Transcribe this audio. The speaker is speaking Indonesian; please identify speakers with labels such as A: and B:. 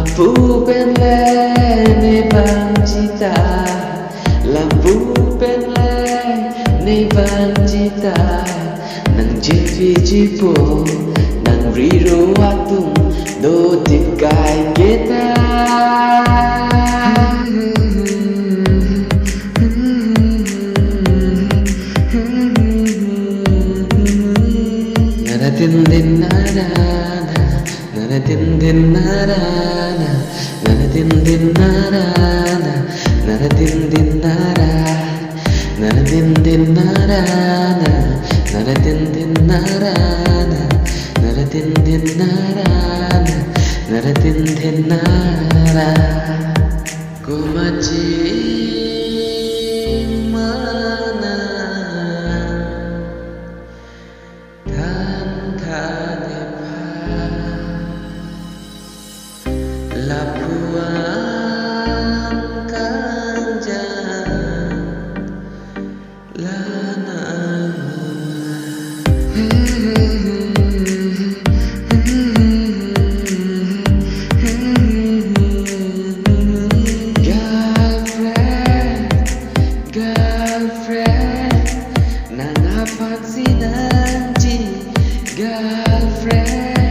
A: Lampu ben le ne bang cita, lampu ben le ne bang cita, nang jipi jipo nang riro atung do tip kai kita. Nara din din nara na, nara din din nara na, nara din din nara na, nara din din nara, nara din din nara na, nara din din nara na, nara din din nara na, nara din din nara. Ku macing mana tan kadepa lapuan kanjang lanang girlfriend nang apat sinanji girlfriend